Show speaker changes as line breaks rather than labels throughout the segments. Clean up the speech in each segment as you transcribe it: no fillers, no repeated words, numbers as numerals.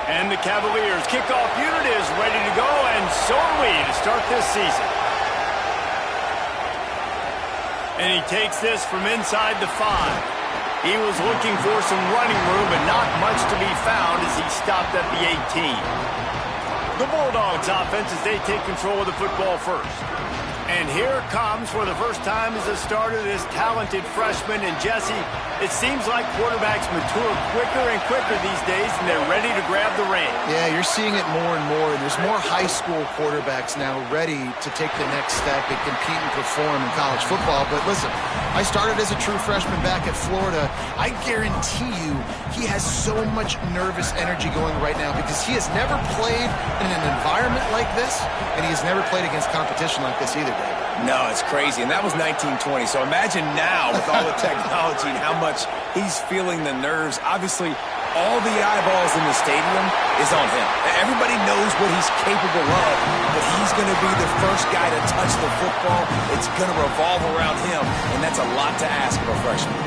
And the Cavaliers kickoff unit is ready to go, and so are we to start this season. And he takes this from inside the 5. He was looking for some running room, but not much to be found as he stopped at the 18. The Bulldogs offense as they take control of the football first. And here it comes for the first time as a starter, this talented freshman. And Jesse, it seems like quarterbacks mature quicker and quicker these days, and they're ready to grab the reins.
Yeah, you're seeing it more and more. And there's more high school quarterbacks now ready to take the next step and compete and perform in college football. But listen, I started as a true freshman back at Florida. I guarantee you he has so much nervous energy going right now because he has never played in an environment like this, and he has never played against competition like this either.
No, it's crazy, and that was 1920. So imagine now with all the technology and how much he's feeling the nerves. Obviously, all the eyeballs in the stadium is on him. Everybody knows what he's capable of, but he's going to be the first guy to touch the football. It's going to revolve around him, and that's a lot to ask of a freshman.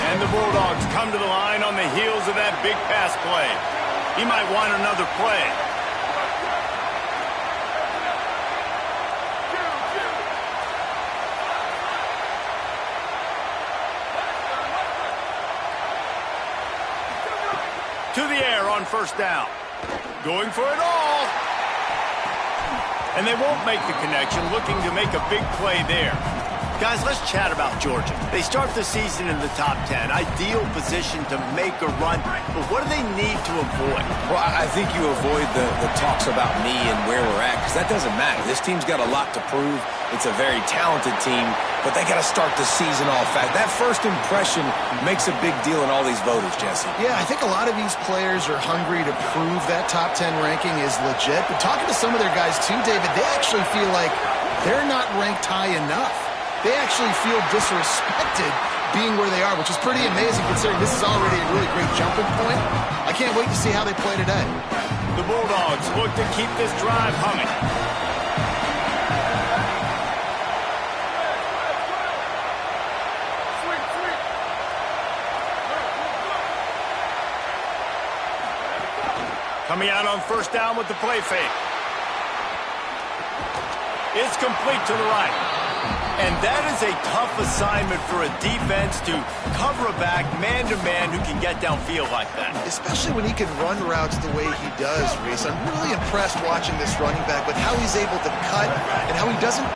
And the Bulldogs come to the line on the heels of that big pass play. He might want another play. To the air on first down. Going for it all. And they won't make the connection, looking to make a big play there. Guys, let's chat about Georgia. They start the season in the top 10. Ideal position to make a run. But what do they need to avoid?
Well, I think you avoid the talks about me and where we're at, because that doesn't matter. This team's got a lot to prove. It's a very talented team, but they got to start the season off fast. That first impression makes a big deal in all these voters, Jesse.
Yeah, I think a lot of these players are hungry to prove that top 10 ranking is legit. But talking to some of their guys too, David, they actually feel like they're not ranked high enough. They actually feel disrespected being where they are, which is pretty amazing considering this is already a really great jumping point. I can't wait to see how they play today.
The Bulldogs look to keep this drive humming. Coming out on first down with the play fake. It's complete to the right. And that is a tough assignment for a defense to cover a back man-to-man who can get downfield like that.
Especially when he can run routes the way he does, Reese. I'm really impressed watching this running back with how he's able to cut and how he doesn't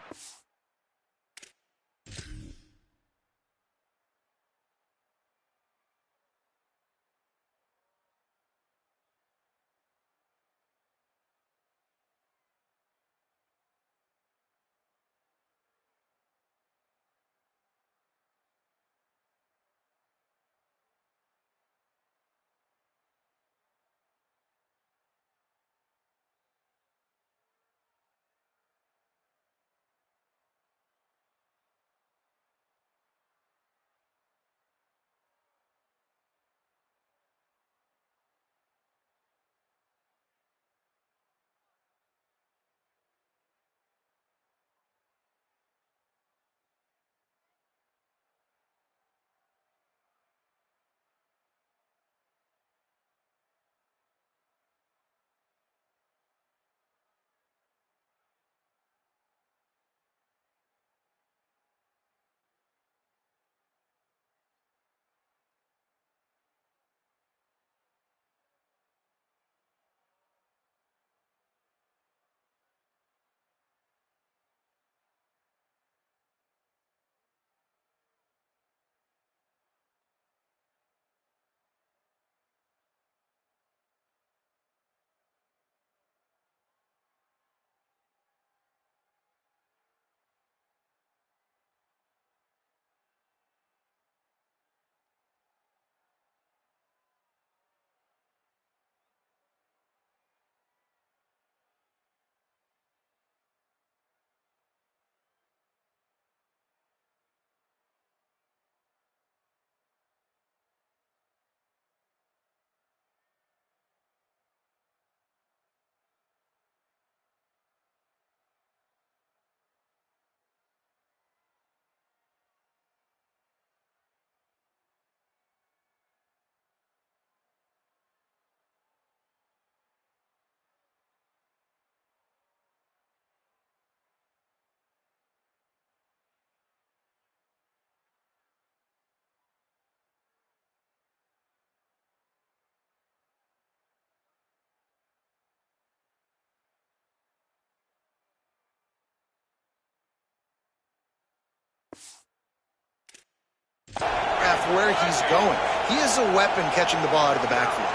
where he's going. He is a weapon catching the ball out of the backfield.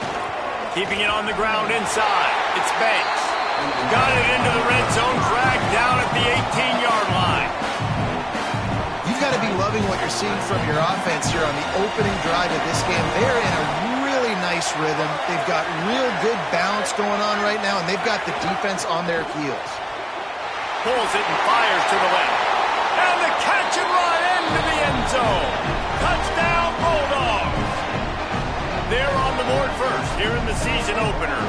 Keeping it on the ground inside. It's Banks. Got it into the red zone, dragged down at the 18-yard line.
You've got to be loving what you're seeing from your offense here on the opening drive of this game. They're in a really nice rhythm. They've got real good balance going on right now, and they've got the defense on their heels.
Pulls it and fires to the left. And the catch and run into the end zone. Touchdown, Bulldogs. They're on the board first here in the season opener.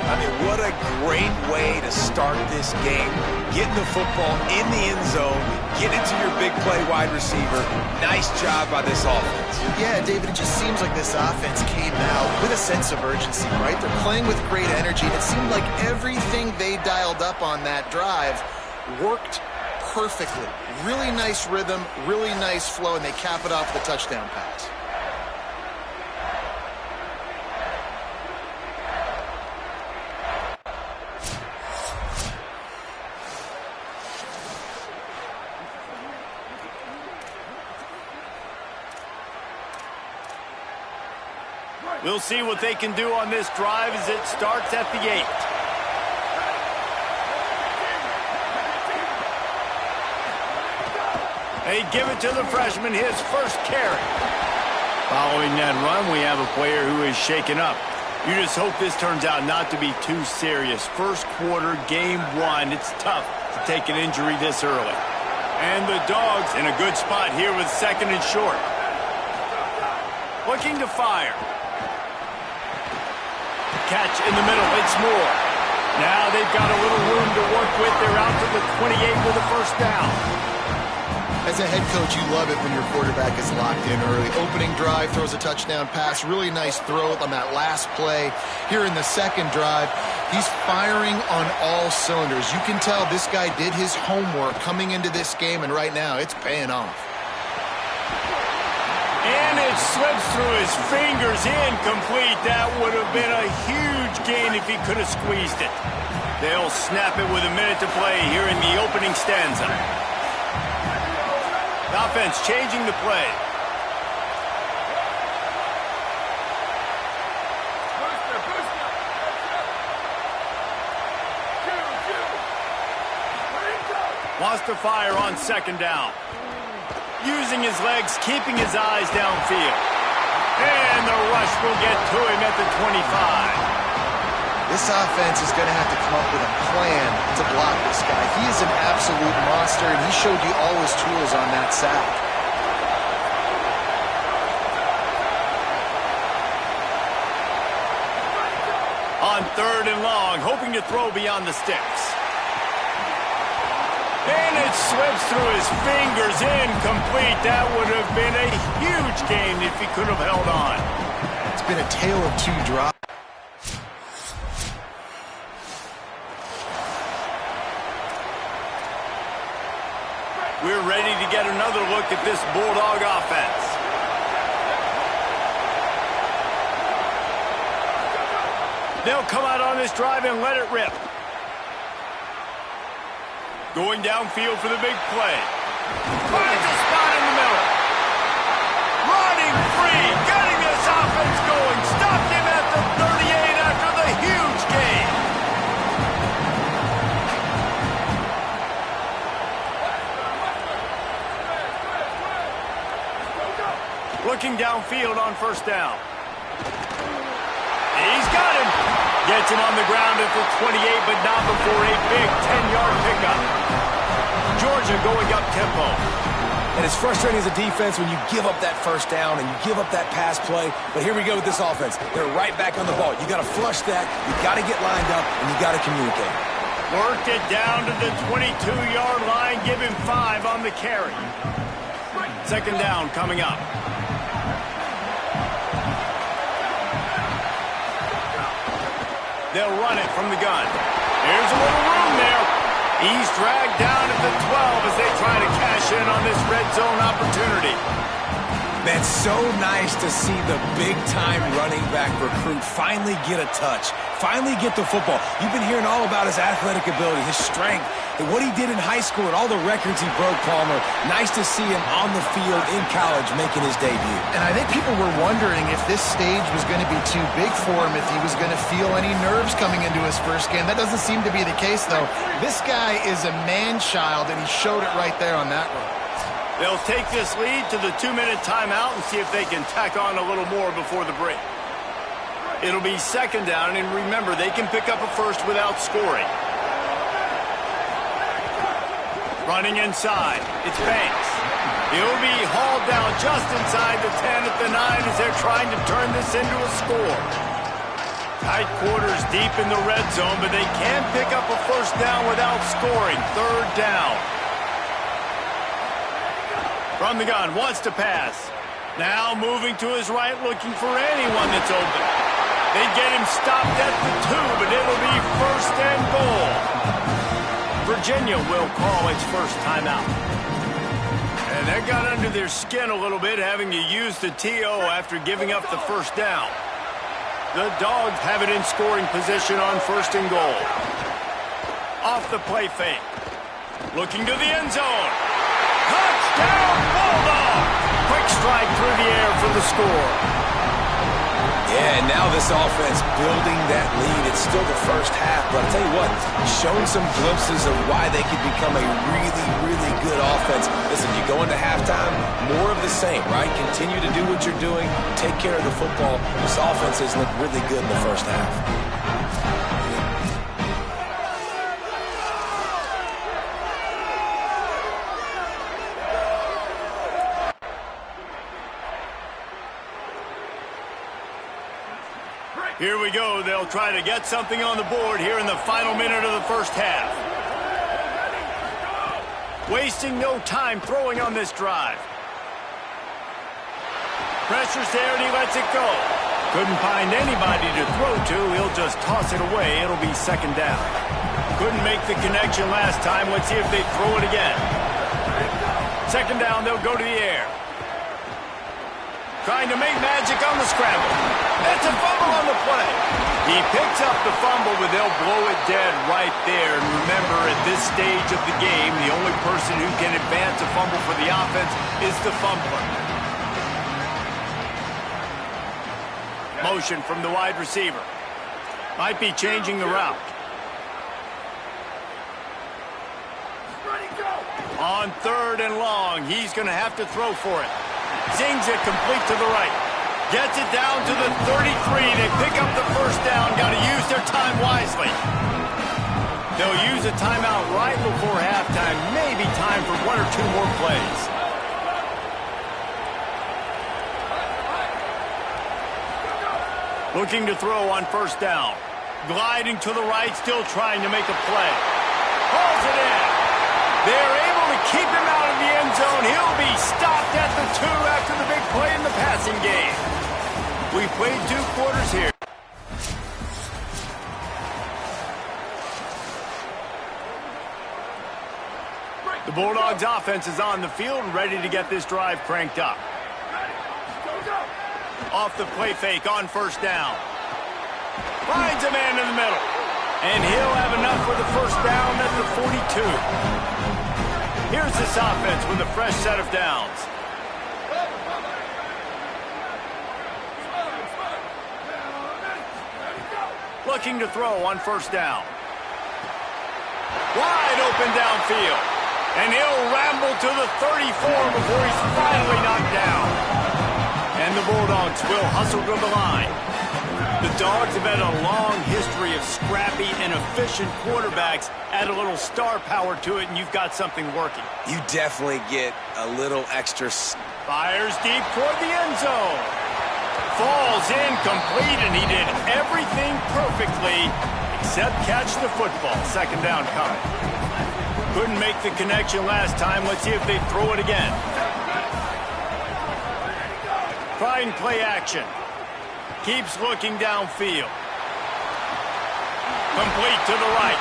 I mean, what a great way to start this game. Getting the football in the end zone, getting it to your big play wide receiver. Nice job by this offense.
Yeah, David, it just seems like this offense came out with a sense of urgency, right? They're playing with great energy, and it seemed like everything they dialed up on that drive worked perfectly. Really nice rhythm, really nice flow, and they cap it off with a touchdown pass.
We'll see what they can do on this drive as it starts at the 8. They give it to the freshman, his first carry. Following that run, we have a player who is shaken up. You just hope this turns out not to be too serious. First quarter, game 1, it's tough to take an injury this early. And the Dogs in a good spot here with 2nd and short. Looking to fire. Catch in the middle, it's Moore. Now they've got a little room to work with. They're out to the 28 with a first down.
As a head coach, you love it when your quarterback is locked in early. Opening drive, throws a touchdown pass. Really nice throw on that last play. Here in the second drive, he's firing on all cylinders. You can tell this guy did his homework coming into this game, and right now it's paying off.
And it slips through his fingers, incomplete. That would have been a huge gain if he could have squeezed it. They'll snap it with a minute to play here in the opening stanza. The offense changing the play. Wants to fire on 2nd down. Using his legs, keeping his eyes downfield. And the rush will get to him at the 25.
This offense is going to have to come up with a plan to block this guy. He is an absolute monster, and he showed you all his tools on that sack.
On 3rd and long, hoping to throw beyond the sticks. And it slips through his fingers, incomplete. That would have been a huge gain if he could have held on.
It's been a tale of 2 drops.
We're ready to get another look at this Bulldog offense. They'll come out on this drive and let it rip. Going downfield for the big play. Finds a spot in the middle. Running free, getting this offense going. Stopped him at the 38 after the huge gain. Looking downfield on 1st down. He's got him. Gets him on the ground at the 28, but not before a big 10-yard pickup. Georgia going up tempo.
And it's frustrating as a defense when you give up that first down and you give up that pass play. But here we go with this offense. They're right back on the ball. You got to flush that. You got to get lined up, and you got to communicate.
Worked it down to the 22-yard line. Give him 5 on the carry. 2nd down coming up. They'll run it from the gun. There's a little room there. He's dragged down at the 12 as they try to cash in on this red zone opportunity.
Man, so nice to see the big-time running back recruit finally get a touch, finally get the football. You've been hearing all about his athletic ability, his strength, and what he did in high school and all the records he broke, Palmer. Nice to see him on the field in college making his debut.
And I think people were wondering if this stage was going to be too big for him, if he was going to feel any nerves coming into his first game. That doesn't seem to be the case, though. This guy is a man-child, and he showed it right there on that one.
They'll take this lead to the 2-minute timeout and see if they can tack on a little more before the break. It'll be second down, and remember, they can pick up a first without scoring. Running inside, it's Banks. He'll be hauled down just inside the 10 at the 9 as they're trying to turn this into a score. Tight quarters deep in the red zone, but they can pick up a first down without scoring. Third down. From the gun, wants to pass. Now moving to his right, looking for anyone that's open. They get him stopped at the 2, but it'll be first and goal. Virginia will call its first timeout. And that got under their skin a little bit, having to use the TO after giving up the first down. The Dogs have it in scoring position on first and goal. Off the play fake. Looking to the end zone. Touchdown, Bulldog! Quick strike through the air for the score.
Yeah, and now this offense building that lead. It's still the first half, but I'll tell you what, showing some glimpses of why they could become a really, really good offense. Listen, you go into halftime, more of the same, right? Continue to do what you're doing, take care of the football. This offense has looked really good in the first half.
Here we go. They'll try to get something on the board here in the final minute of the first half. Wasting no time throwing on this drive. Pressure's there and he lets it go. Couldn't find anybody to throw to. He'll just toss it away. It'll be second down. Couldn't make the connection last time. Let's see if they throw it again. Second down, they'll go to the air. Trying to make magic on the scramble. That's a fumble on the play. He picks up the fumble, but they'll blow it dead right there. And remember, at this stage of the game, the only person who can advance a fumble for the offense is the fumbler. Motion from the wide receiver. Might be changing the route. On third and long, he's going to have to throw for it. Zings it complete to the right. Gets it down to the 33. They pick up the first down. Got to use their time wisely. They'll use a timeout right before halftime. Maybe time for one or two more plays. Looking to throw on first down. Gliding to the right, still trying to make a play. Hauls it in. They're able to keep him out of the end zone. He'll be stopped at the 2 after the big play in the passing game. We've played 2 quarters here. The Bulldogs offense is on the field and ready to get this drive cranked up. Off the play fake on first down. Finds a man in the middle. And he'll have enough for the first down at the 42. Here's this offense with a fresh set of downs. Looking to throw on first down. Wide open downfield. And he'll ramble to the 34 before he's finally knocked down. And the Bulldogs will hustle to the line. The Dogs have had a long history of scrappy and efficient quarterbacks. Add a little star power to it, and you've got something working.
You definitely get a little extra.
Fires deep toward the end zone. Falls incomplete, and he did everything perfectly except catch the football. Second down coming. Couldn't make the connection last time. Let's see if they throw it again. Trying play action. Keeps looking downfield. Complete to the right.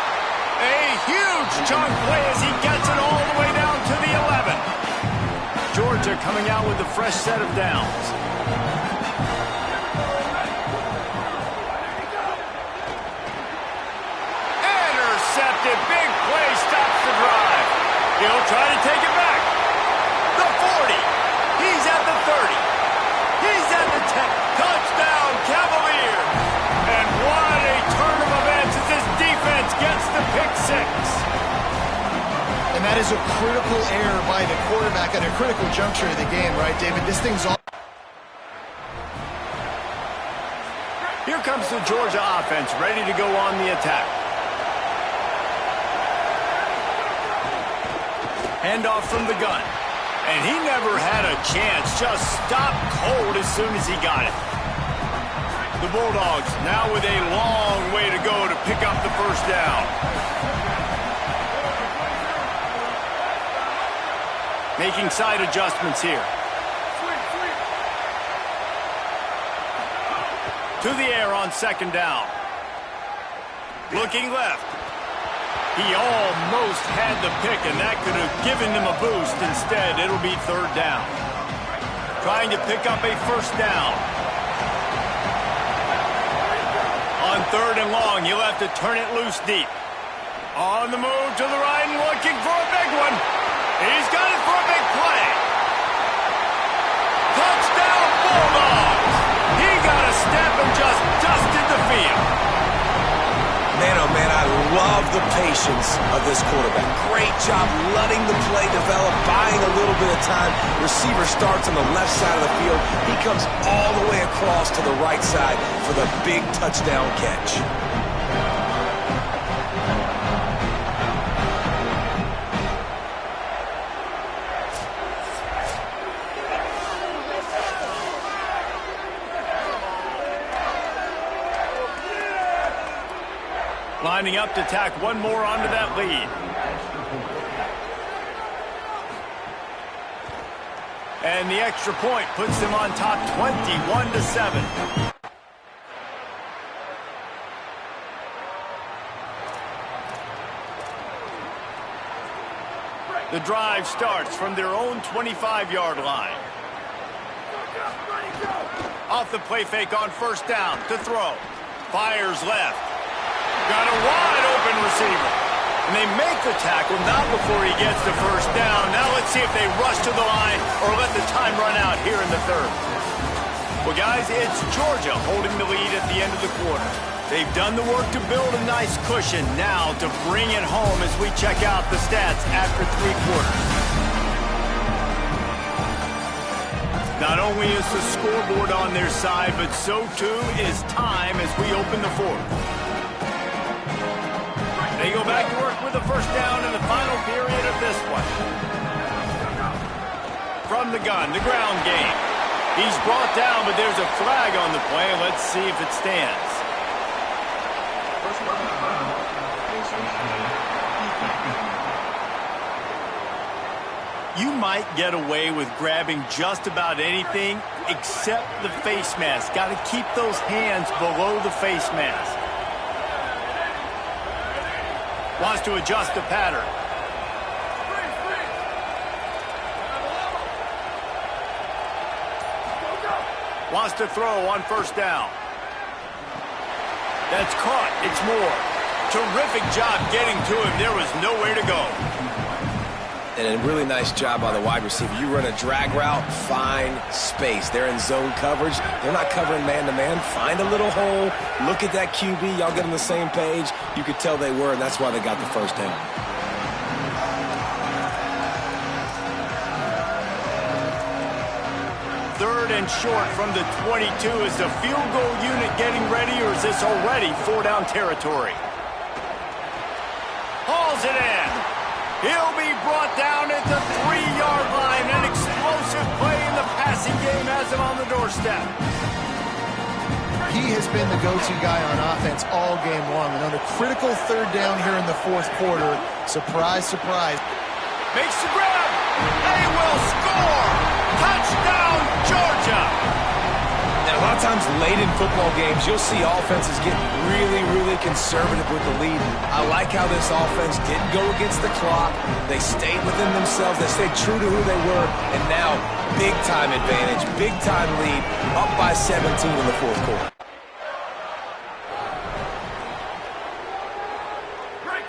A huge chunk play as he gets it all the way down to the 11. Georgia coming out with a fresh set of downs. Intercepted. Big play stops the drive. He'll try to take it back. The 40. He's at the 30. He's at the 10. Touchdown, Cavaliers. And what a turn of events as this defense gets the pick six.
And that is a critical error by the quarterback at a critical juncture of the game, right, David? This thing's all...
Here comes the Georgia offense, ready to go on the attack. Handoff from the gun. And he never had a chance. Just stopped cold as soon as he got it. The Bulldogs now with a long way to go to pick up the first down. Making side adjustments here. To the air on second down. Looking left. He almost had the pick, and that could have given them a boost. Instead, it'll be third down. Trying to pick up a first down. On third and long, he'll have to turn it loose deep. On the move to the right and looking for a big one. He's got it for a big play. Touchdown, Bulldogs. He got a step and just dusted the field.
Man, oh man, I love the patience of this quarterback. Great job letting the play develop, buying a little bit of time. Receiver starts on the left side of the field. He comes all the way across to the right side for the big touchdown catch.
Lining up to tack one more onto that lead. And the extra point puts them on top 21-7. The drive starts from their own 25-yard line. Off the play fake on first down to throw. Fires left. Got a wide-open receiver. And they make the tackle, not before he gets the first down. Now let's see if they rush to the line or let the time run out here in the third. Well, guys, it's Georgia holding the lead at the end of the quarter. They've done the work to build a nice cushion. Now to bring it home as we check out the stats after three quarters. Not only is the scoreboard on their side, but so too is time as we open the fourth. They go back to work with the first down in the final period of this one. From the gun, the ground game. He's brought down, but there's a flag on the play. Let's see if it stands. You might get away with grabbing just about anything except the face mask. Got to keep those hands below the face mask. Wants to adjust the pattern. Wants to throw on first down. That's caught. It's Moore. Terrific job getting to him. There was nowhere to go.
And a really nice job by the wide receiver. You run a drag route, find space. They're in zone coverage. They're not covering man-to-man. Find a little hole. Look at that QB. Y'all get on the same page. You could tell they were, and that's why they got the first down.
Third and short from the 22. Is the field goal unit getting ready, or is this already four-down territory? Hauls it in. He'll be brought down at the 3-yard line. An explosive play in the passing game has him on the doorstep.
He has been the go-to guy on offense all game long. And on a critical third down here in the fourth quarter, surprise, surprise.
Makes the grab. They will score. Touchdown, Georgia.
And a lot of times late in football games, you'll see offenses get really, really conservative with the lead. I like how this offense didn't go against the clock. They stayed within themselves. They stayed true to who they were. And now, big-time advantage, big-time lead, up by 17 in the fourth quarter.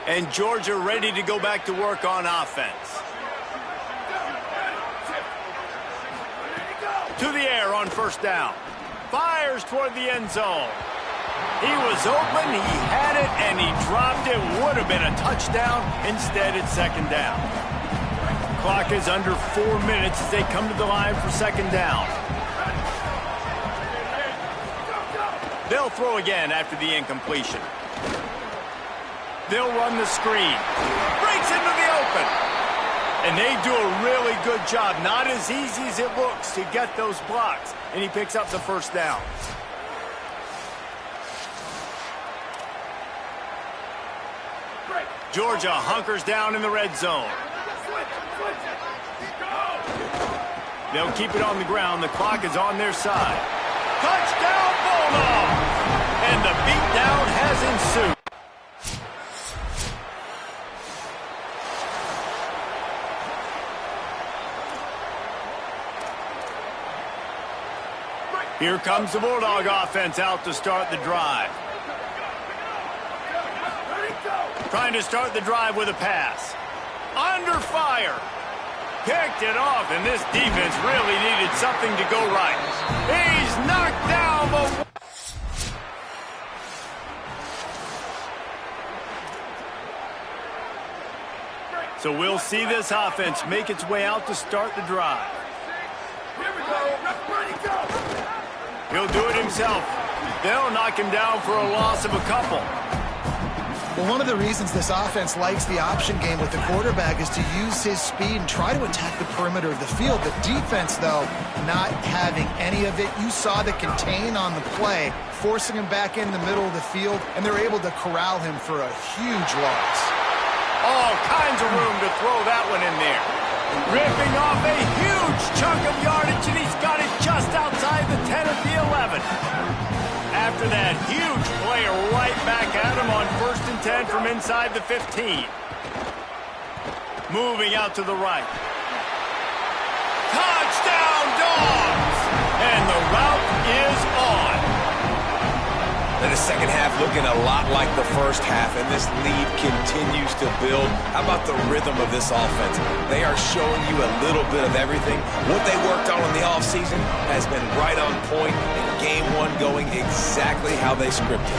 And Georgia ready to go back to work on offense. To the air on first down. Fires toward the end zone. He was open, he had it, and he dropped it. Would have been a touchdown. Instead, it's second down. Clock is under 4 minutes as they come to the line for second down. They'll throw again after the incompletion. They'll run the screen. Breaks into the open. And they do a really good job. Not as easy as it looks to get those blocks. And he picks up the first down. Georgia hunkers down in the red zone. They'll keep it on the ground. The clock is on their side. Touchdown, Bulldogs! And the beatdown has ensued. Here comes the Bulldog offense out to start the drive. Trying to start the drive with a pass. Under fire. Picked it off, and this defense really needed something to go right. He's knocked down the... So we'll see this offense make its way out to start the drive. Here we go. Ready, go. He'll do it himself. They'll knock him down for a loss of a couple.
Well, one of the reasons this offense likes the option game with the quarterback is to use his speed and try to attack the perimeter of the field. The defense, though, not having any of it. You saw the contain on the play, forcing him back in the middle of the field, and they're able to corral him for a huge loss.
All kinds of room to throw that one in there. Ripping off a huge chunk of yardage, and he's got it just outside the 10 of the 11. After that huge play, right back at him on 1st and 10 from inside the 15. Moving out to the right. Touchdown, Dogs! And the route is on.
And the second half looking a lot like the first half, and this lead continues to build. How about the rhythm of this offense? They are showing you a little bit of everything. What they worked on in the offseason has been right on point, and game one going exactly how they scripted.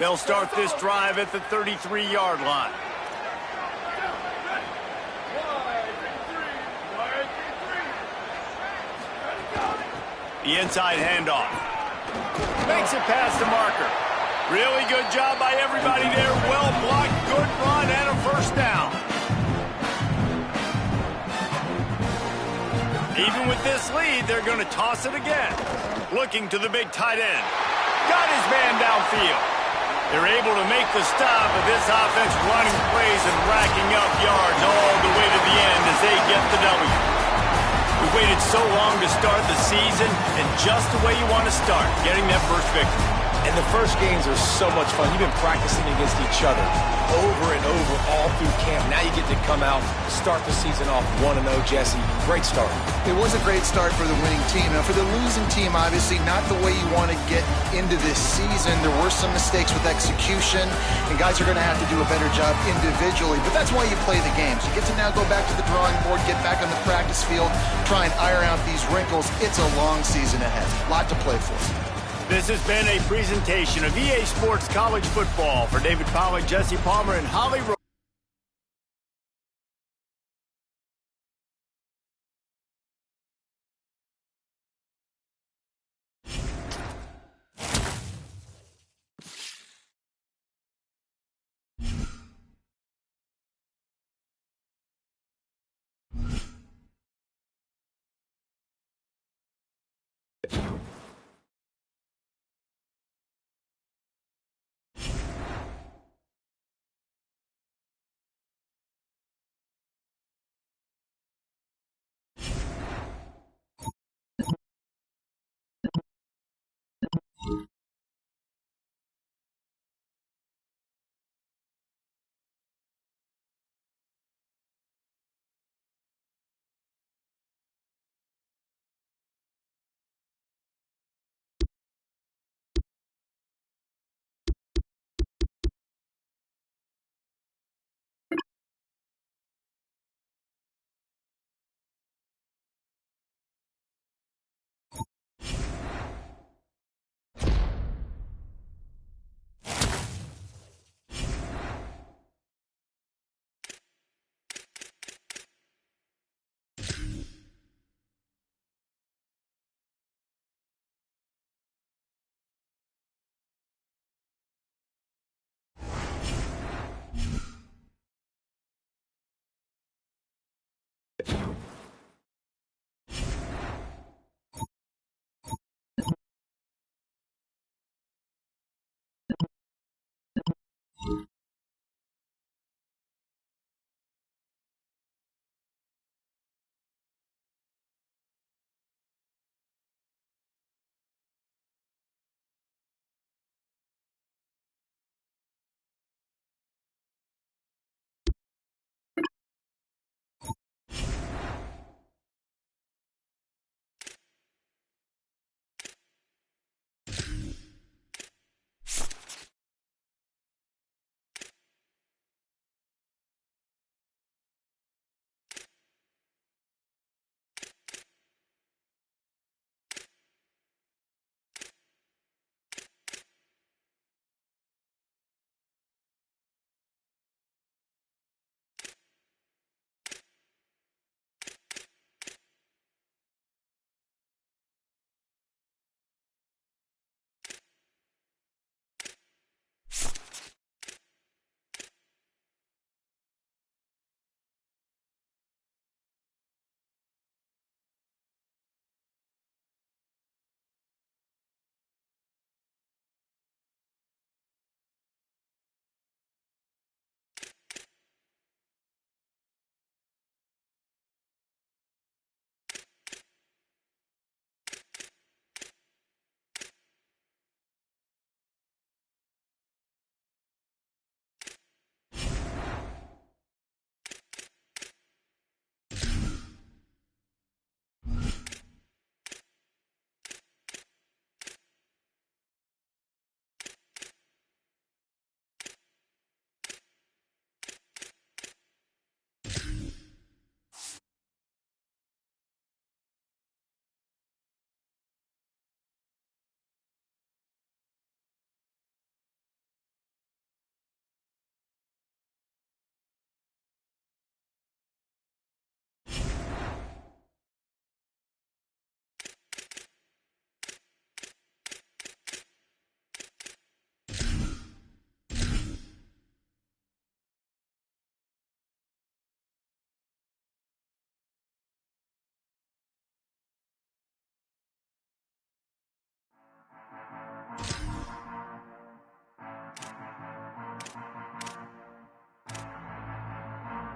They'll start this drive at the 33-yard line. The inside handoff. Makes it past the marker. Really good job by everybody there. Well blocked, good run, and a first down. Even with this lead, they're going to toss it again. Looking to the big tight end. Got his man downfield. They're able to make the stop, but this offense running plays and racking up yards all the way to the end as they get the W. We waited so long to start the season, and just the way you want to start, getting that first victory.
And the first games are so much fun. You've been practicing against each other over and over all through camp. Now you get to come out, start the season off 1-0, Jesse. Great start.
It was a great start for the winning team. Now, for the losing team, obviously not the way you want to get into this season. There were some mistakes with execution, and guys are going to have to do a better job individually. But that's why you play the games. You get to now go back to the drawing board, get back on the practice field, try and iron out these wrinkles. It's a long season ahead. A lot to play for.
This has been a presentation of EA Sports College Football. For David Pollack, Jesse Palmer, and Holly Rowe.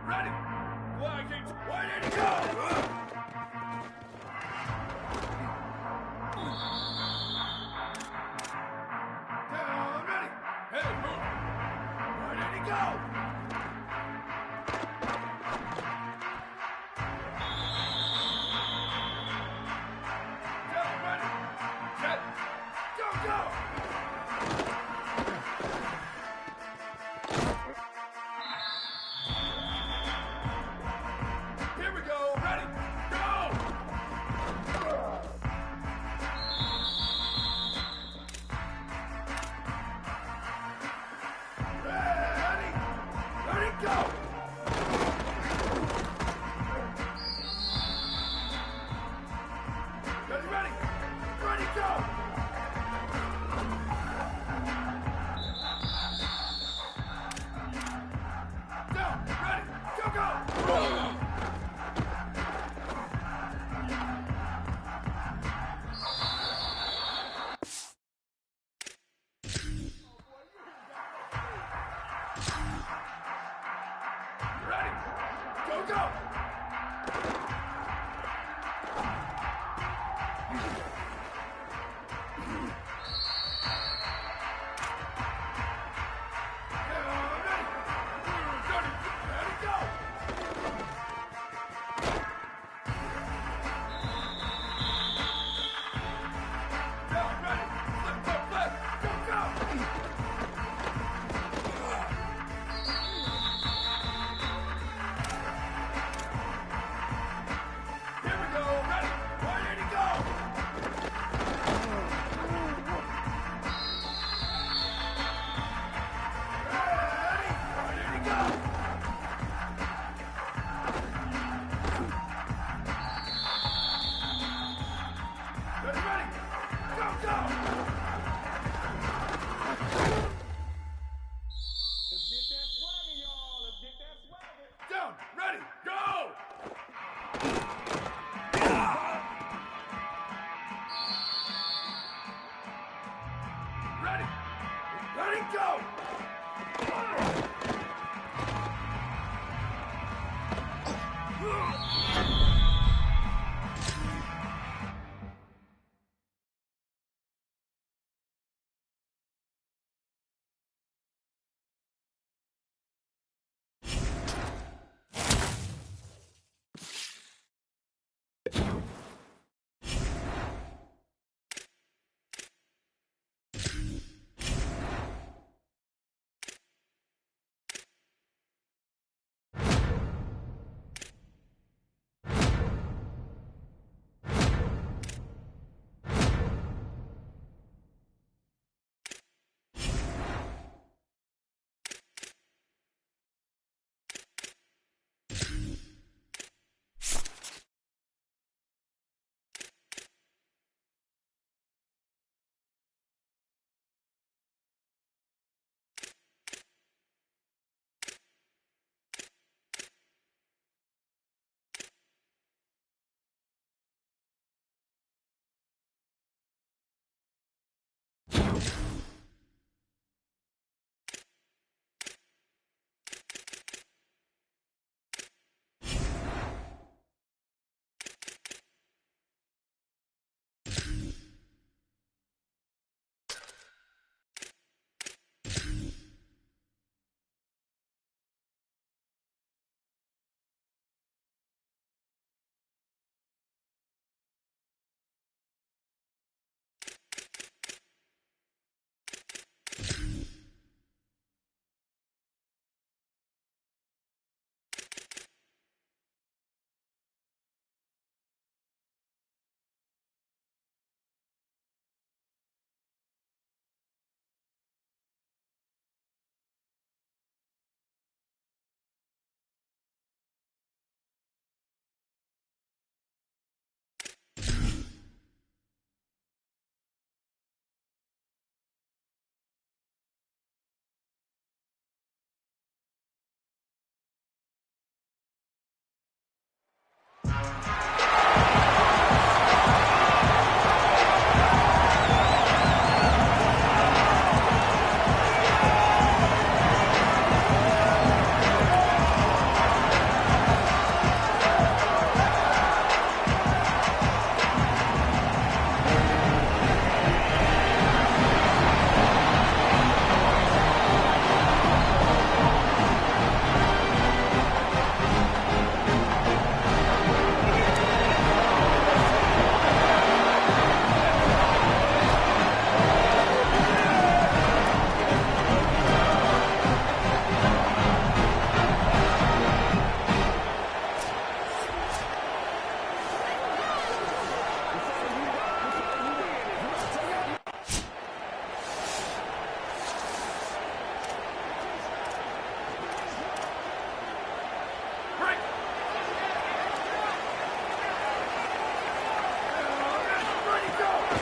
Ready? Vikings, ready to go! Down, ready! Hey, move! Ready to go! Down, ready! Set! Go, go!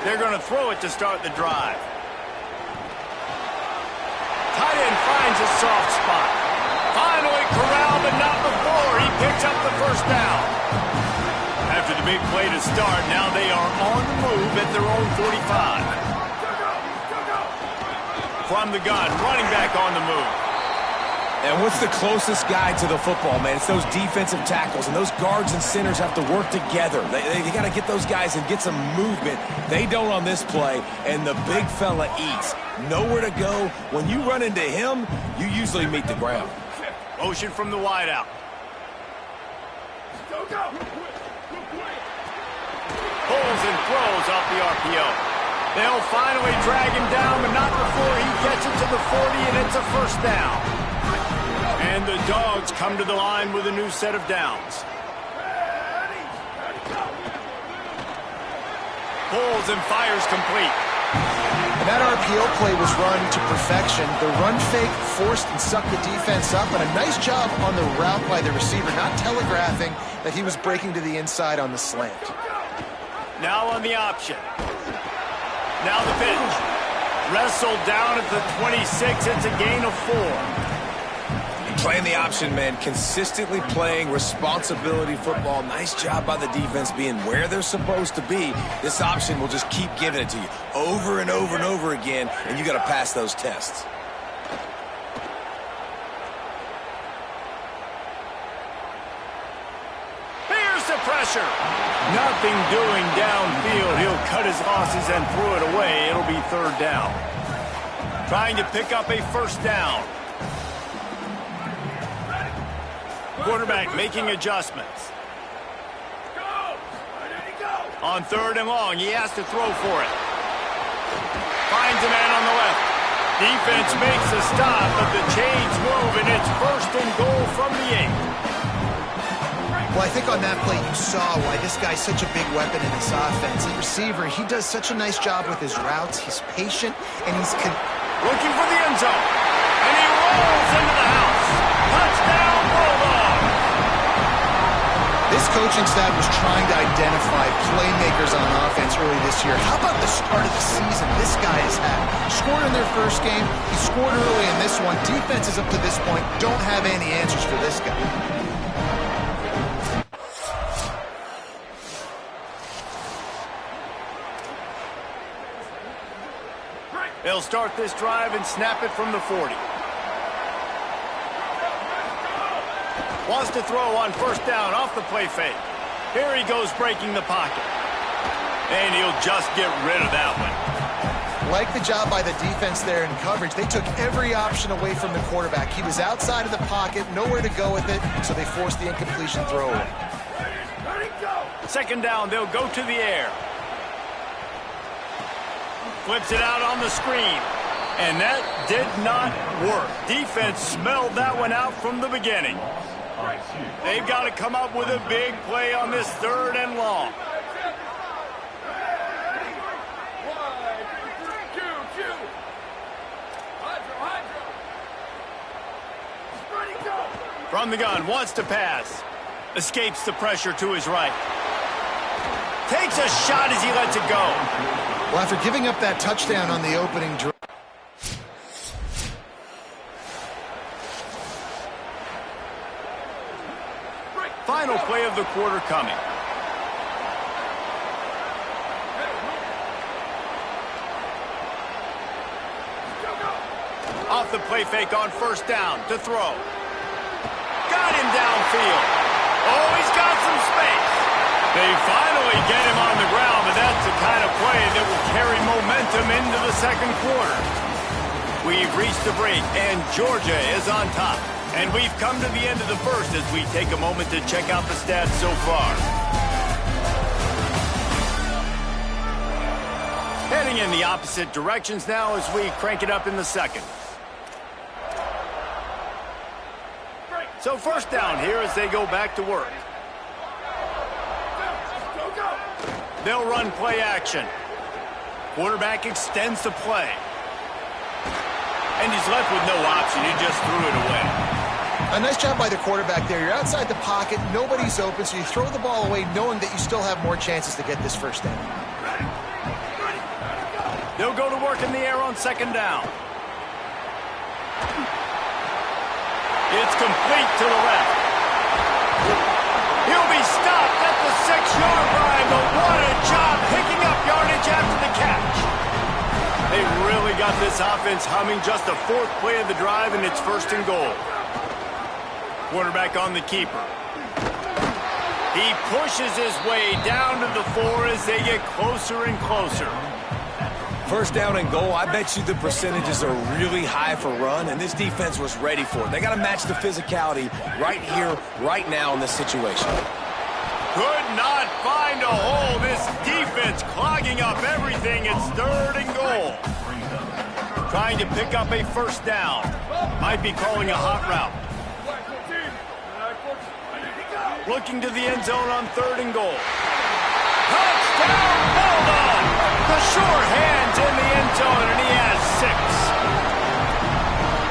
They're going to throw it to start the drive. Tight end finds a soft spot. Finally corralled, but not before. He picks up the first down. After the big play to start, now they are on the move at their own 45. From the gun, running back on the move.
And what's the closest guy to the football, man? It's those defensive tackles, and those guards and centers have to work together. They got to get those guys and get some movement. They don't on this play, and the big fella eats. Nowhere to go. When you run into him, you usually meet the ground.
Motion from the wideout.
Go, go.
Pulls and throws off the RPO. They'll finally drag him down, but not before he gets it to the 40, and it's a first down. And the Dogs come to the line with a new set of downs. Pulls and fires complete.
And that RPO play was run to perfection. The run fake forced and sucked the defense up, and a nice job on the route by the receiver, not telegraphing that he was breaking to the inside on the slant.
Now on the option. Now the pitch. Wrestled down at the 26. It's a gain of 4.
Playing the option, man, consistently playing responsibility football. Nice job by the defense being where they're supposed to be. This option will just keep giving it to you over and over and over again, and you got to pass those tests.
Here's the pressure. Nothing doing downfield. He'll cut his losses and throw it away. It'll be third down. Trying to pick up a first down. Quarterback making adjustments. On third and long, he has to throw for it. Finds a man on the left. Defense makes a stop, but the chains move, and it's first and goal from the 8.
Well, I think on that play you saw why this guy's such a big weapon in this offense. The receiver, he does such a nice job with his routes. He's patient, and he's
looking for the end zone. And he rolls into the house. Touchdown, Bulldogs.
This coaching staff was trying to identify playmakers on offense early this year. How about the start of the season this guy has had? Scored in their first game. He scored early in this one. Defenses up to this point don't have any answers for this guy.
They'll start this drive and snap it from the 40. Wants to throw on first down off the play fake. Here he goes breaking the pocket. And he'll just get rid of that one.
Like the job by the defense there in coverage. They took every option away from the quarterback. He was outside of the pocket, nowhere to go with it, so they forced the incompletion throw away.
Second down, they'll go to the air. Flips it out on the screen. And that did not work. Defense smelled that one out from the beginning. They've got to come up with a big play on this third and long. From the gun, wants to pass. Escapes the pressure to his right. Takes a shot as he lets it go.
Well, after giving up that touchdown on the opening drive.
Final play of the quarter coming. Off the play fake on first down to throw. Got him downfield. Oh, he's got some space. They finally get him on the ground, but that's the kind of play that will carry momentum into the second quarter. We've reached the break, and Georgia is on top. And we've come to the end of the first as we take a moment to check out the stats so far. Heading in the opposite directions now as we crank it up in the second. So first down here as they go back to work. They'll run play action. Quarterback extends the play. And he's left with no option. He just threw it away.
A nice job by the quarterback there. You're outside the pocket, nobody's open, so you throw the ball away knowing that you still have more chances to get this first down.
They'll go to work in the air on second down. It's complete to the left. He'll be stopped at the 6-yard line, but what a job picking up yardage after the catch. They really got this offense humming. Just the fourth play of the drive, and it's first and goal. Quarterback on the keeper. He pushes his way down to the 4 as they get closer and closer.
First down and goal, I bet you the percentages are really high for run, and this defense was ready for it. They got to match the physicality right here, right now in this situation.
Could not find a hole. This defense clogging up everything. It's 3rd and goal. Trying to pick up a first down. Might be calling a hot route. Looking to the end zone on 3rd and goal. Touchdown, Bulldog! The sure hands in the end zone, and he has 6.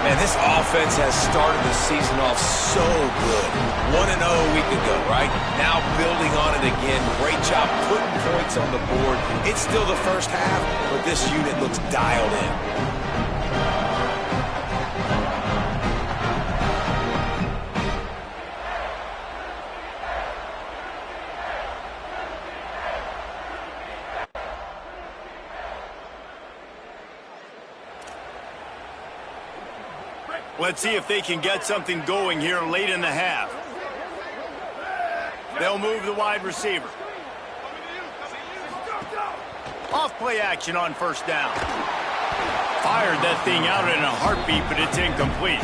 Man, this offense has started the season off so good. 1-0 a week ago, right? Now building on it again. Great job putting points on the board. It's still the first half, but this unit looks dialed in.
Let's see if they can get something going here late in the half. They'll move the wide receiver. Off play action on first down. Fired that thing out in a heartbeat, but it's incomplete.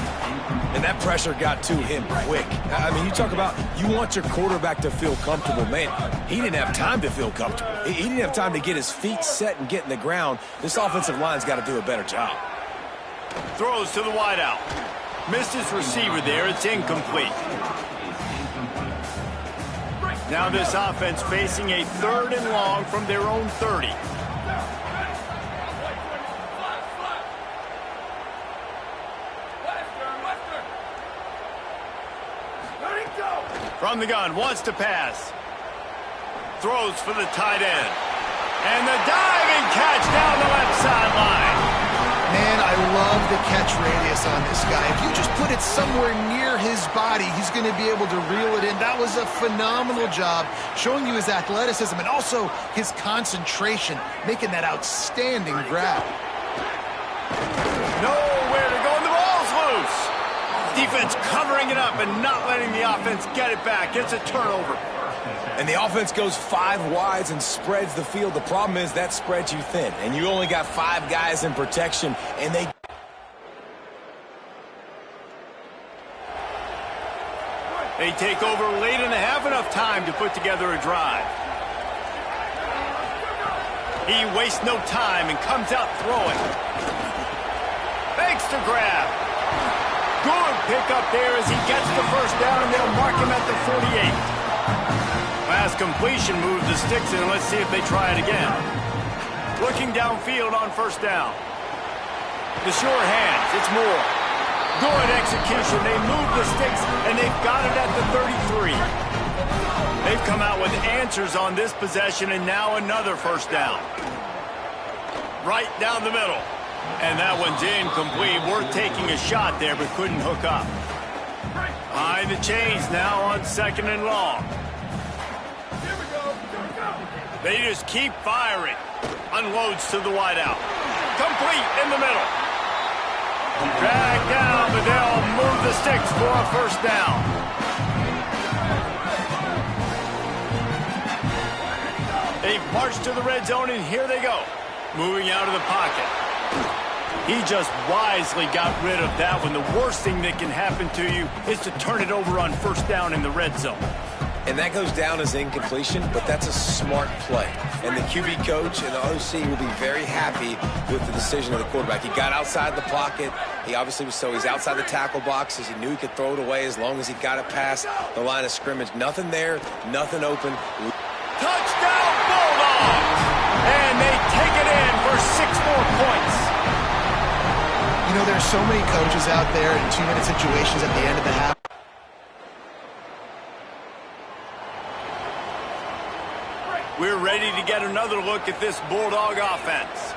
And that pressure got to him quick. I mean, you talk about you want your quarterback to feel comfortable. Man, he didn't have time to feel comfortable. He didn't have time to get his feet set and get in the ground. This offensive line's got to do a better job.
Throws to the wideout. Missed his receiver there. It's incomplete. Now this offense facing a 3rd and long from their own 30. From the gun, wants to pass. Throws for the tight end. And the diving catch down the left sideline.
Man, I love the catch radius on this guy. If you just put it somewhere near his body, he's going to be able to reel it in. That was a phenomenal job, showing you his athleticism and also his concentration, making that outstanding grab.
Nowhere to go, and the ball's loose. Defense covering it up and not letting the offense get it back. It's a turnover.
And the offense goes 5 wides and spreads the field. The problem is that spreads you thin, and you only got 5 guys in protection, and they...
They take over late in the half, enough time to put together a drive. He wastes no time and comes out throwing. Fakes to grab. Good pickup there as he gets the first down, and they'll mark him at the 48. Last completion moved the sticks in. Let's see if they try it again. Looking downfield on first down. The sure hands. It's Moore. Good execution. They move the sticks, and they've got it at the 33. They've come out with answers on this possession, and now another first down. Right down the middle. And that one's incomplete. Worth taking a shot there, but couldn't hook up. Behind the chains now on 2nd and long. They just keep firing. Unloads to the wideout. Complete in the middle. Dragged down, but they'll move the sticks for a first down. They've marched to the red zone, and here they go. Moving out of the pocket. He just wisely got rid of that one. The worst thing that can happen to you is to turn it over on first down in the red zone.
And that goes down as incompletion, but that's a smart play. And the QB coach and the OC will be very happy with the decision of the quarterback. He got outside the pocket. He obviously was he's outside the tackle boxes. He knew he could throw it away as long as he got it past the line of scrimmage. Nothing there, nothing open.
Touchdown, Bulldogs! And they take it in for 6 more points.
You know, there's so many coaches out there in 2-minute situations at the end of the half.
We're ready to get another look at this Bulldog offense.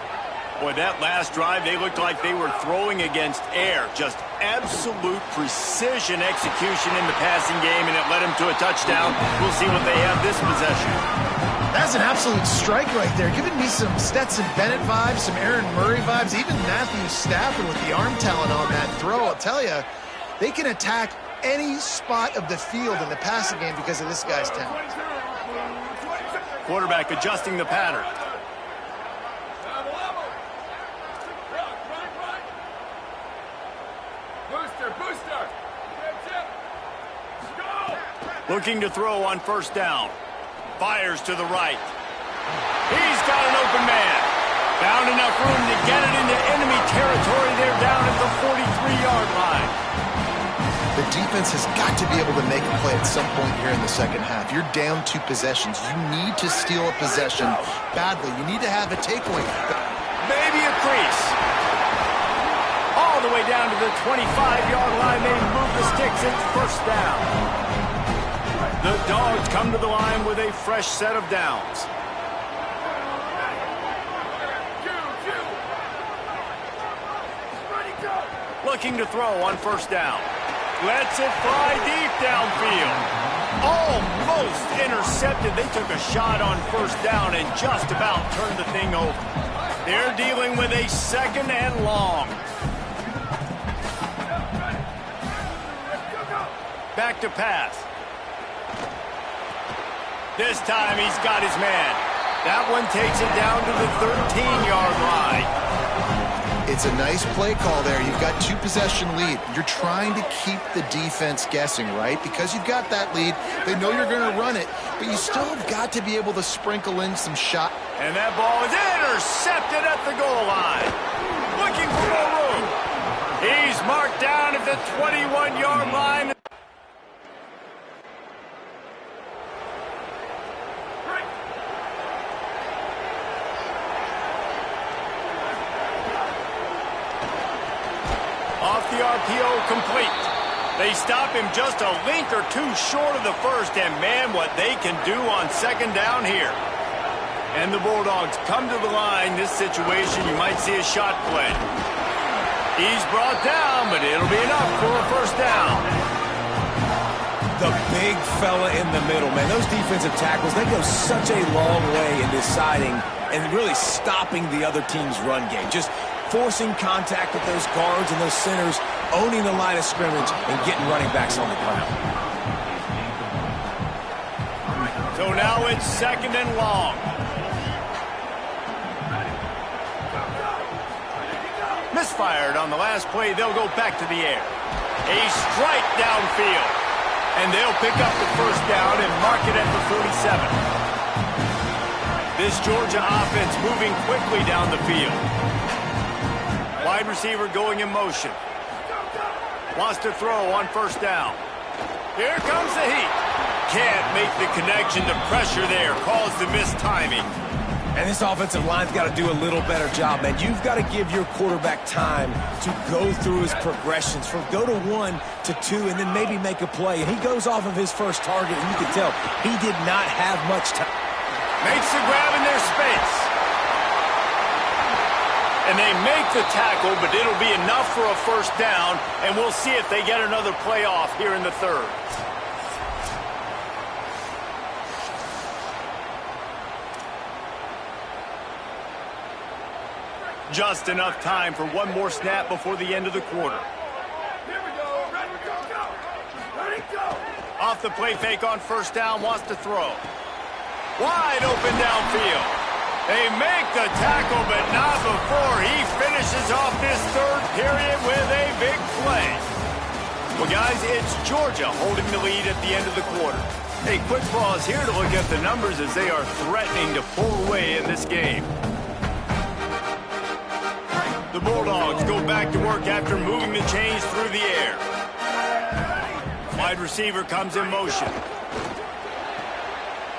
Boy, that last drive, they looked like they were throwing against air. Just absolute precision execution in the passing game, and it led them to a touchdown. We'll see what they have this possession.
That's an absolute strike right there. Giving me some Stetson Bennett vibes, some Aaron Murray vibes, even Matthew Stafford with the arm talent on that throw. I'll tell you, they can attack any spot of the field in the passing game because of this guy's talent.
Quarterback adjusting the pattern.
Booster.
Looking to throw on first down. Fires to the right. He's got an open man. Found enough room to get it into enemy territory. They're down at the 43-yard line.
The defense has got to be able to make a play at some point here in the second half. You're down 2 possessions. You need to steal a possession badly. You need to have a takeaway.
Maybe a crease. All the way down to the 25-yard line. They move the sticks. It's first down. The Dogs come to the line with a fresh set of downs. Looking to throw on first down. Lets it fly deep downfield. Almost intercepted. They took a shot on first down and just about turned the thing over. They're dealing with a second and long. Back to pass. This time he's got his man. That one takes it down to the 13-yard line.
It's a nice play call there. You've got 2-possession lead. You're trying to keep the defense guessing, right? Because you've got that lead. They know you're going to run it, but you still have got to be able to sprinkle in some shot.
And that ball is intercepted at the goal line. Looking for more room. He's marked down at the 21-yard line. Off the RPO, complete. They stop him just a length or two short of the first, and man, what they can do on second down here. And the Bulldogs come to the line. This situation, you might see a shot play. He's brought down, but it'll be enough for a first down.
The big fella in the middle, man. Those defensive tackles, they go such a long way in deciding and really stopping the other team's run game. Just forcing contact with those guards and those centers, owning the line of scrimmage, and getting running backs on the ground.
So now it's second and long. Misfired on the last play. They'll go back to the air. A strike downfield. And they'll pick up the first down and mark it at the 47. This Georgia offense moving quickly down the field. Wide receiver going in motion. Wants to throw on first down. Here comes the heat. Can't make the connection. The pressure there caused the missed timing.
And this offensive line's got to do a little better job, man. You've got to give your quarterback time to go through his progressions from go to 1 to 2 and then maybe make a play. And he goes off of his first target, and you can tell he did not have much time.
Makes the grab in their space. And they make the tackle, but it'll be enough for a first down, and we'll see if they get another play off here in the third. Just enough time for one more snap before the end of the quarter.
Here we go. Ready, go. Ready, go.
Off the play fake on first down, wants to throw. Wide open downfield. They make the tackle, but not before he finishes off this third period with a big play. Well, guys, it's Georgia holding the lead at the end of the quarter. A quick pause here to look at the numbers as they are threatening to pull away in this game. The Bulldogs go back to work after moving the chains through the air. Wide receiver comes in motion.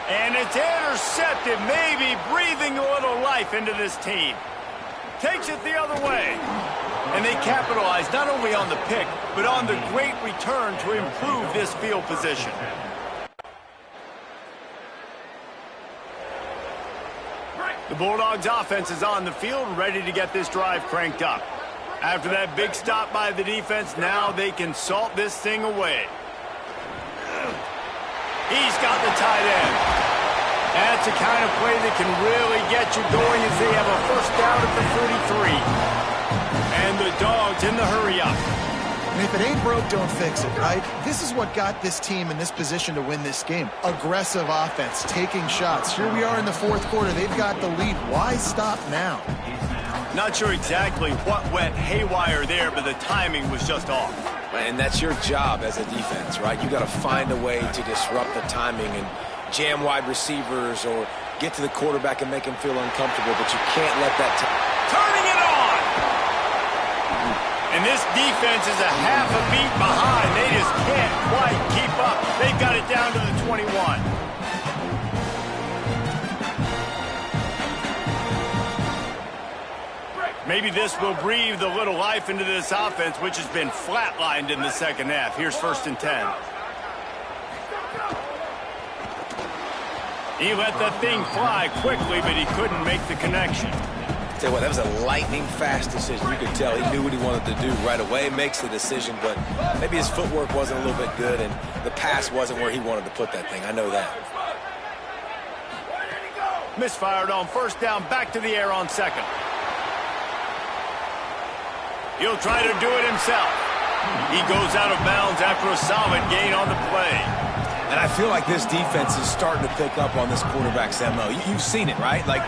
And it's intercepted, maybe breathing a little life into this team. Takes it the other way. And they capitalize not only on the pick, but on the great return to improve this field position. The Bulldogs offense is on the field, ready to get this drive cranked up. After that big stop by the defense, now they can salt this thing away. He's got the tight end. That's the kind of play that can really get you going as they have a first down at the 43. And the Dogs in the hurry up.
And if it ain't broke, don't fix it, right? This is what got this team in this position to win this game. Aggressive offense, taking shots. Here we are in the fourth quarter. They've got the lead. Why stop now?
Not sure exactly what went haywire there, but the timing was just off.
And that's your job as a defense, right? You got to find a way to disrupt the timing and jam wide receivers or get to the quarterback and make him feel uncomfortable, but you can't let that
turning it on! And this defense is a half a beat behind. They just can't quite keep up. They've got it down to the 21. Maybe this will breathe a little life into this offense, which has been flatlined in the second half. Here's 1st and 10. He let that thing fly quickly, but he couldn't make the connection.
Tell you what, that was a lightning-fast decision. You could tell he knew what he wanted to do right away. Makes the decision, but maybe his footwork wasn't a little bit good, and the pass wasn't where he wanted to put that thing. I know that.
Misfired on 1st down, back to the air on 2nd. He'll try to do it himself. He goes out of bounds after a solid gain on the play.
And I feel like this defense is starting to pick up on this quarterback's MO. You've seen it, right? Like,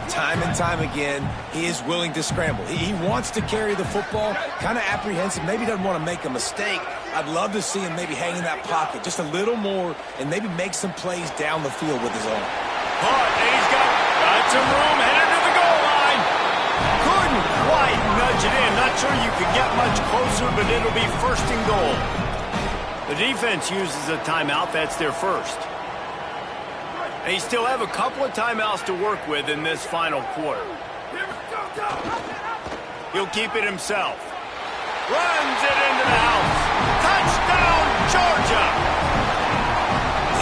time and time again, he is willing to scramble. He wants to carry the football, kind of apprehensive, maybe doesn't want to make a mistake. I'd love to see him maybe hang in that pocket just a little more and maybe make some plays down the field with his arm.
And he's got some room headed to the goal line. Couldn't quite nudge it in. Not sure you could get much closer, but it'll be 1st and goal. The defense uses a timeout. That's their first. They still have a couple of timeouts to work with in this final quarter. He'll keep it himself. Runs it into the house. Touchdown, Georgia!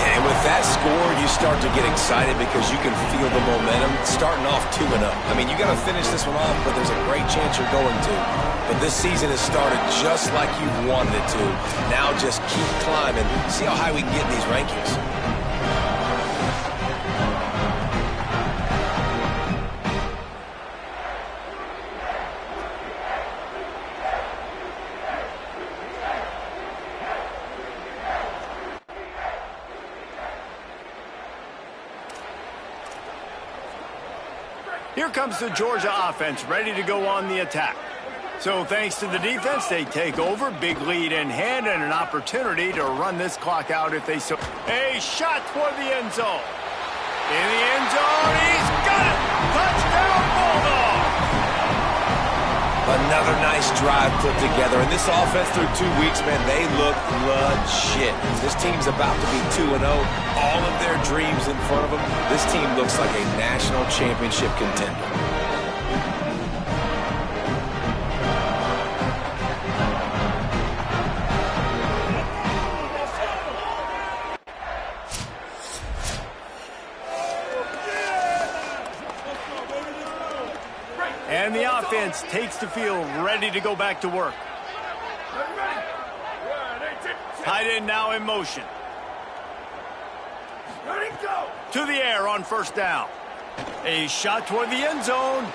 And with that score, you start to get excited because you can feel the momentum starting off 2-0. I mean, you got to finish this one off, but there's a great chance you're going to. But this season has started just like you've wanted it to. Now just keep climbing. See how high we can get in these rankings.
Here comes the Georgia offense, ready to go on the attack. So thanks to the defense, they take over, big lead in hand, and an opportunity to run this clock out if they so. A shot toward the end zone. In the end zone, he's got it! Touchdown, Bulldog!
Another nice drive put together. And this offense through 2 weeks, man, they look legit. This team's about to be 2-0. All of their dreams in front of them. This team looks like a national championship contender.
And the offense takes the field, ready to go back to work. Tight end now in motion. To the air on 1st down. A shot toward the end zone.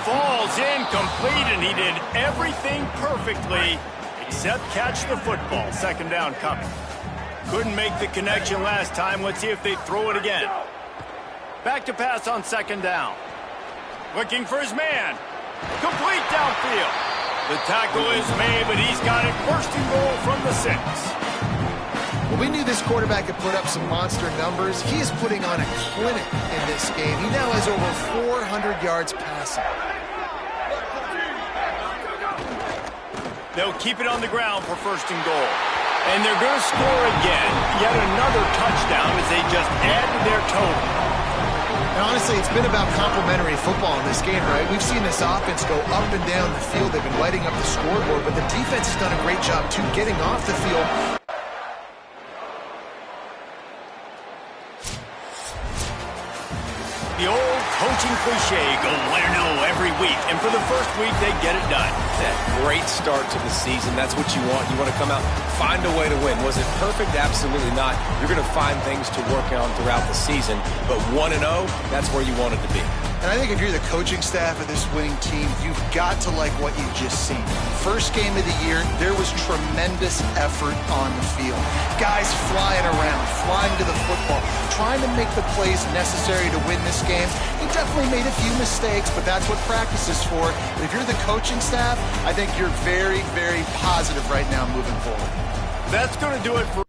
Falls incomplete, and he did everything perfectly except catch the football. 2nd down coming. Couldn't make the connection last time. Let's see if they throw it again. Back to pass on 2nd down. Looking for his man. Complete downfield. The tackle is made, but he's got it 1st and goal from the 6.
Well, we knew this quarterback could put up some monster numbers. He is putting on a clinic in this game. He now has over 400 yards passing.
They'll keep it on the ground for 1st and goal. And they're going to score again. Yet another touchdown as they just add to their total.
And honestly, it's been about complementary football in this game, right? We've seen this offense go up and down the field. They've been lighting up the scoreboard, but the defense has done a great job, too, getting off the field.
The old coaching cliche, go 1-0 every week. And for the first week, they get it done.
said, great start to the season. That's what you want. You want to come out, find a way to win. Was it perfect? Absolutely not. You're going to find things to work on throughout the season. But 1-0, that's where you want it to be.
And I think if you're the coaching staff of this winning team, you've got to like what you've just seen. First game of the year, there was tremendous effort on the field. Guys flying around, flying to the football, trying to make the plays necessary to win this game. He definitely made a few mistakes, but that's what practice is for. But if you're the coaching staff, I think you're very, very positive right now moving forward.
That's going to do it for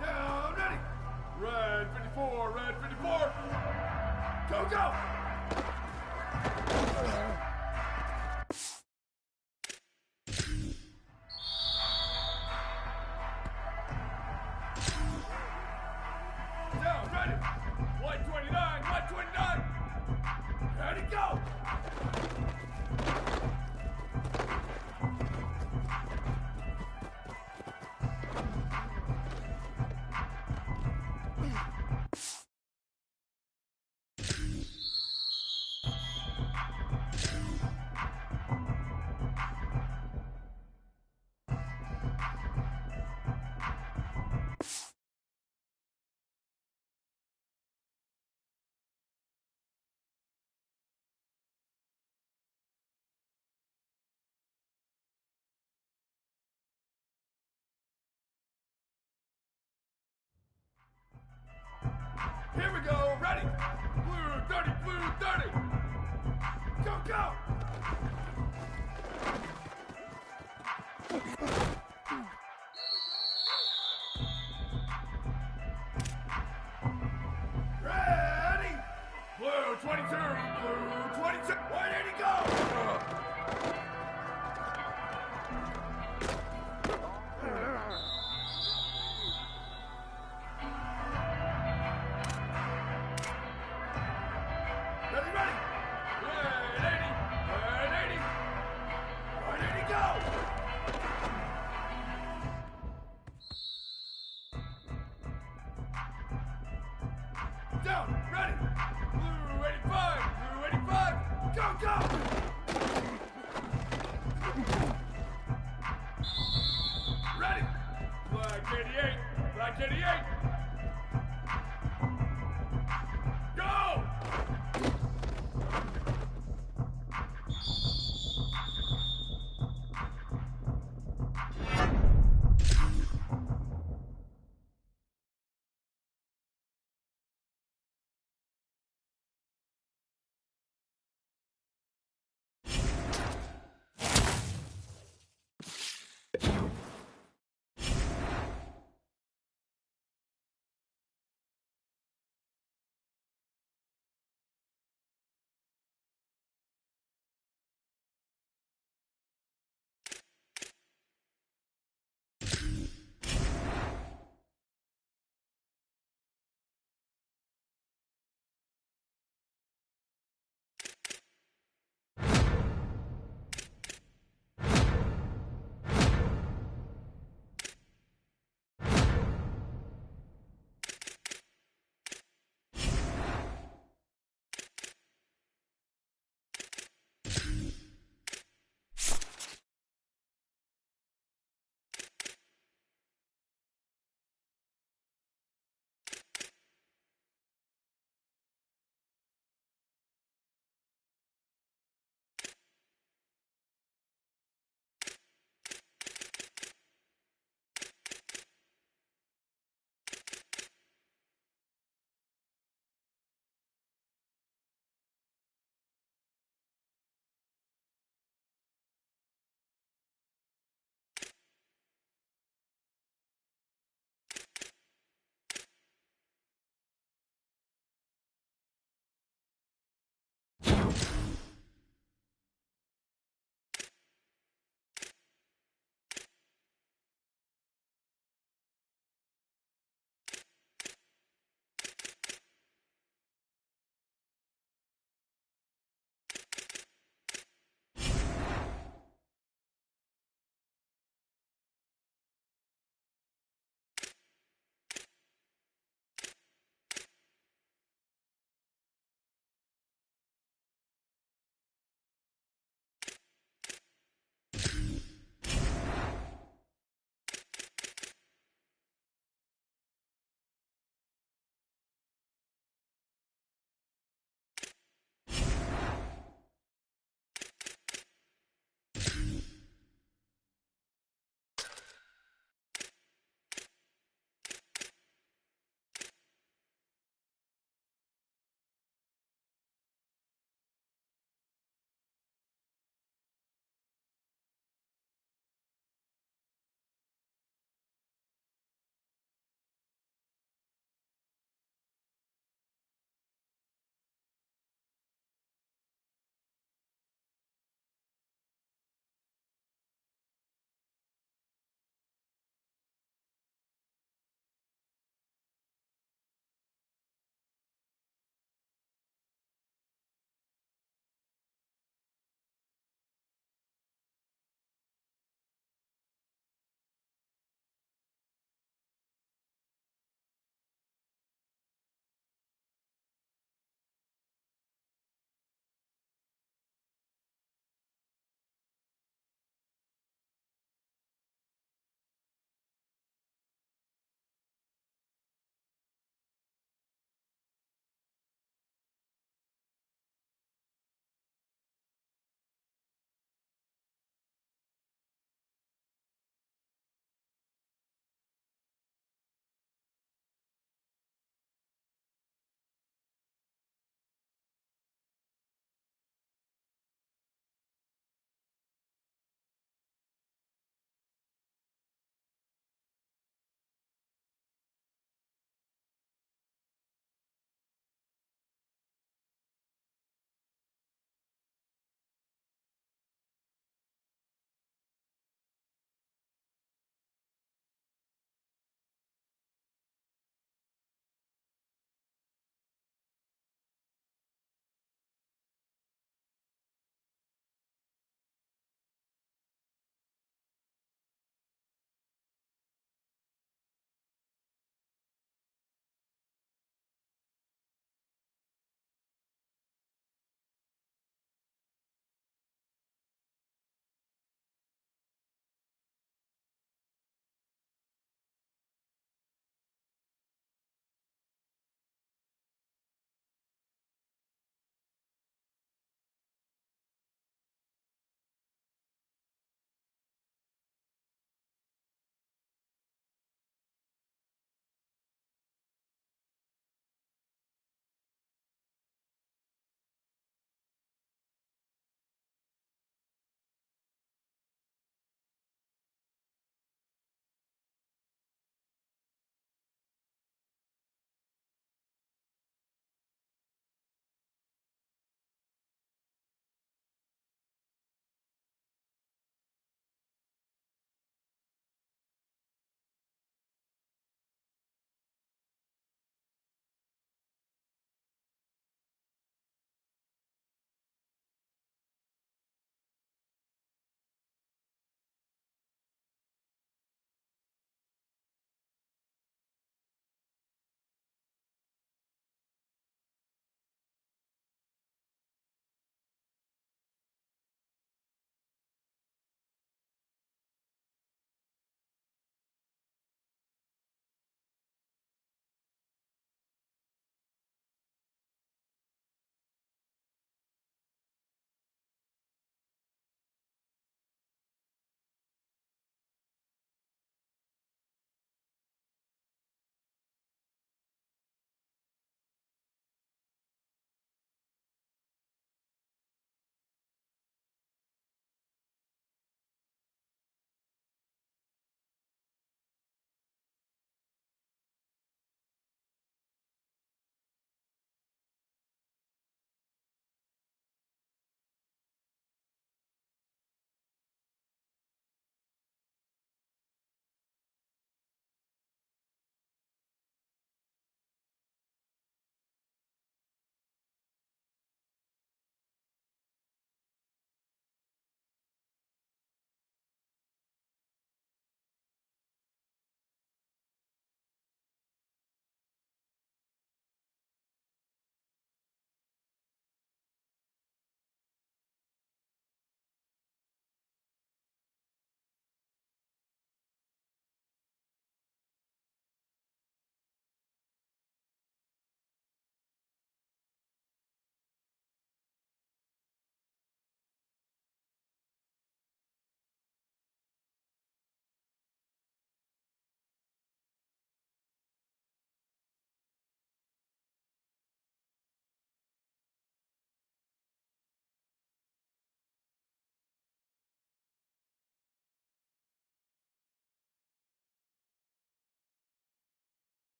Down, ready. Red 54, red 54. Go, go. Down, ready. White 29, white 29. Ready, go. 22, blue 22. Where did he go? Ready, ready. Red 80. Red 80. Where did he go? Down, ready. Blue 85. Blue 85. Go, go. Ready. Black 88. Black 88.